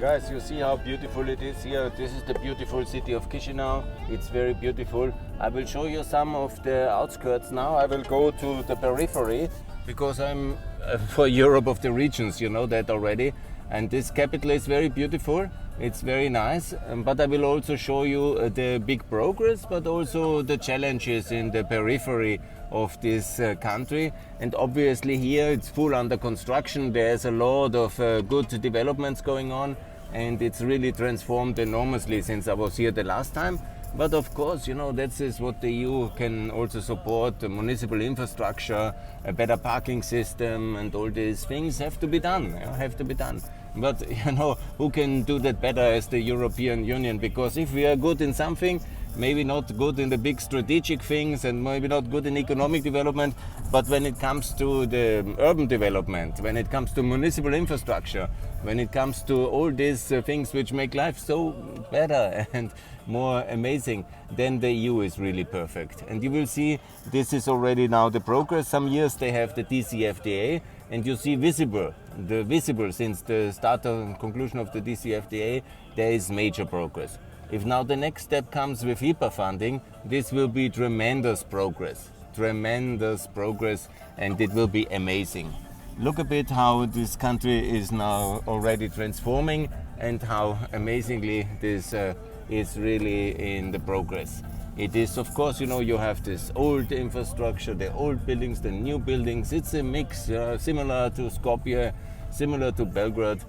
Guys, you see how beautiful it is here. This is the beautiful city of Chișinău. It's very beautiful. I will show you some of the outskirts now. I will go to the periphery because I'm for Europe of the regions, you know that already. And this capital is very beautiful. It's very nice. But I will also show you the big progress, but also the challenges in the periphery of this country. And obviously here it's full under construction. There's a lot of good developments going on, and it's really transformed enormously since I was here the last time. But of course, you know, that is what the EU can also support. The municipal infrastructure, a better parking system, and all these things have to be done. Have to be done. But you know, who can do that better as the European Union? Because if we are good in something, maybe not good in the big strategic things, and maybe not good in economic development, but when it comes to the urban development, when it comes to municipal infrastructure, when it comes to all these things which make life so better and more amazing, then the EU is really perfect. And you will see this is already now the progress. Some years they have the DCFTA, and you see visible since the start and conclusion of the DCFTA, there is major progress. If now the next step comes with IPA funding, this will be tremendous progress, and it will be amazing. Look a bit how this country is now already transforming and how amazingly this is really in the progress. It is, of course, you know, you have this old infrastructure, the old buildings, the new buildings. It's a mix, similar to Skopje, similar to Belgrade.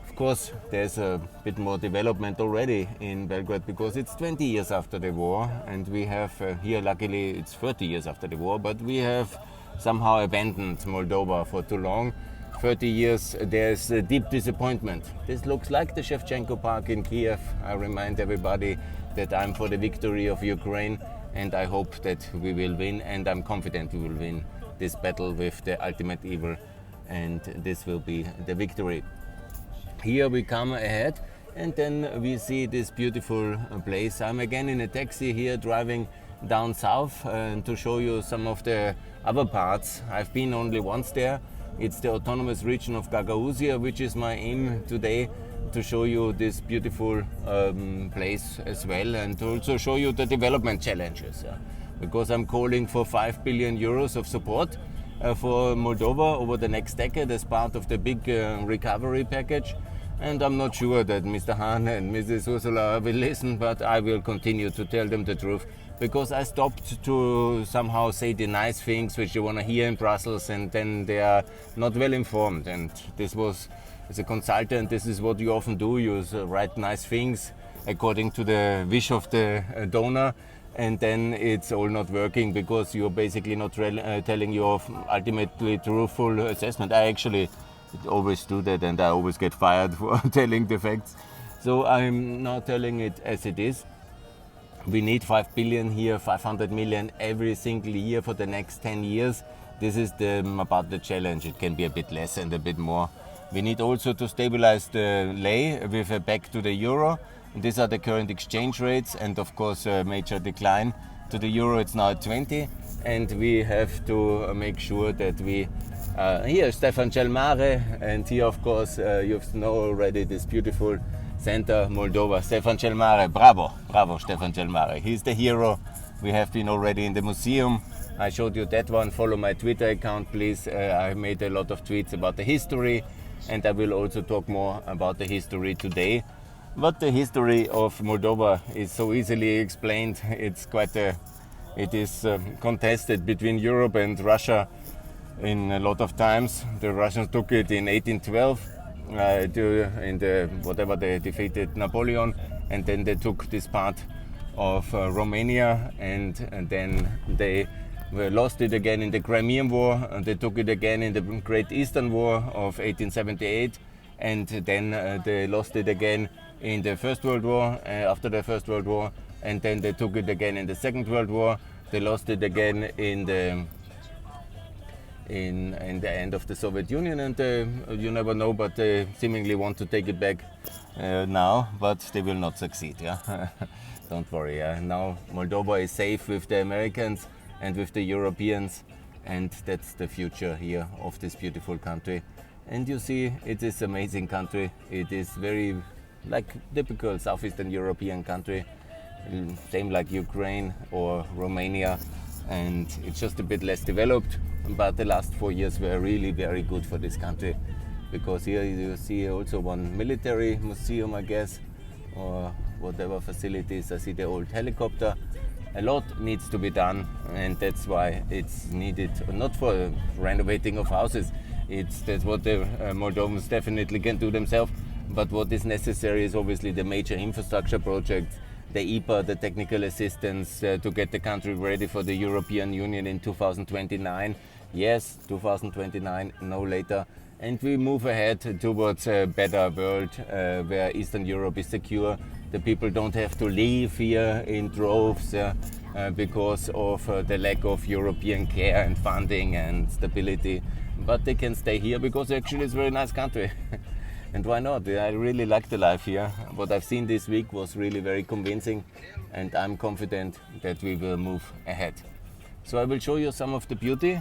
Of course, there's a bit more development already in Belgrade because it's 20 years after the war, and we have here, luckily, it's 30 years after the war, but we have somehow abandoned Moldova for too long. 30 years, there's a deep disappointment. This looks like the Shevchenko Park in Kiev. I remind everybody that I'm for the victory of Ukraine, and I hope that we will win, and I'm confident we will win this battle with the ultimate evil, and this will be the victory. Here we come ahead, and then we see this beautiful place. I'm again in a taxi here driving down south to show you some of the other parts. I've been only once there. It's the autonomous region of Gagausia, which is my aim today, to show you this beautiful place as well, and to also show you the development challenges. Because I'm calling for 5 billion euros of support for Moldova over the next decade as part of the big recovery package. And I'm not sure that Mr. Hahn and Mrs. Ursula will listen, but I will continue to tell them the truth, because I stopped to somehow say the nice things which you want to hear in Brussels, and then they are not well informed. And this was, as a consultant, this is what you often do. You write nice things according to the wish of the donor, and then it's all not working because you're basically not telling your ultimately truthful assessment. I actually always do that, and I always get fired for telling the facts. So I'm now telling it as it is. We need 5 billion here, 500 million every single year for the next 10 years. This is about the challenge. It can be a bit less and a bit more. We need also to stabilize the lei with a back to the euro. These are the current exchange rates, and of course a major decline to the euro. It's now at 20, and we have to make sure that we here Stefan Celmare, and here of course you know already this beautiful center Moldova. Stefan Celmare, bravo Stefan Celmare. He's the hero. We have been already in the museum. I showed you that one. Follow my Twitter account, please. I made a lot of tweets about the history, and I will also talk more about the history today. But the history of Moldova is so easily explained. It is contested between Europe and Russia in a lot of times. The Russians took it in 1812, they defeated Napoleon, and then they took this part of Romania, and then they lost it again in the Crimean War, and they took it again in the Great Eastern War of 1878, and then they lost it again in the First World War, after the First World War, and then they took it again in the Second World War. They lost it again in the end of the Soviet Union, and you never know, but they seemingly want to take it back now, but they will not succeed. Don't worry. Now Moldova is safe with the Americans and with the Europeans, and that's the future here of this beautiful country. And you see, it is amazing country. It is very like typical Southeastern European country, same like Ukraine or Romania, and it's just a bit less developed. But the last 4 years were really very good for this country, because here you see also one military museum, I guess, or whatever facilities. I see the old helicopter. A lot needs to be done, and that's why it's needed, not for renovating of houses. That's what the Moldovans definitely can do themselves. But what is necessary is obviously the major infrastructure projects, the IPA, the technical assistance to get the country ready for the European Union in 2029. Yes, 2029, no later. And we move ahead towards a better world where Eastern Europe is secure. The people don't have to leave here in droves because of the lack of European care and funding and stability. But they can stay here because actually it's a very nice country. And why not? I really like the life here. What I've seen this week was really very convincing, and I'm confident that we will move ahead. So I will show you some of the beauty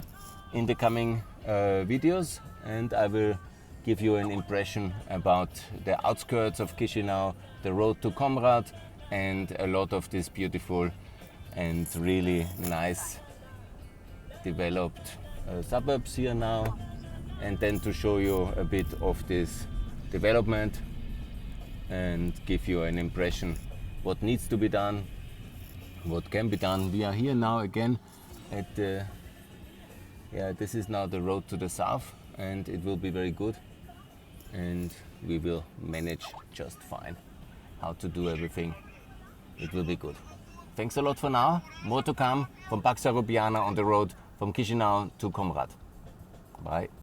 in the coming videos, and I will give you an impression about the outskirts of Chișinău, the road to Komrat, and a lot of these beautiful and really nice developed suburbs here now, and then to show you a bit of this development and give you an impression what needs to be done, what can be done. We are here now again at the this is now the road to the south, and it will be very good, and we will manage just fine how to do everything. It will be good. Thanks a lot for now. More to come from Pax Europiana on the road from Chișinău to Komrat. Bye.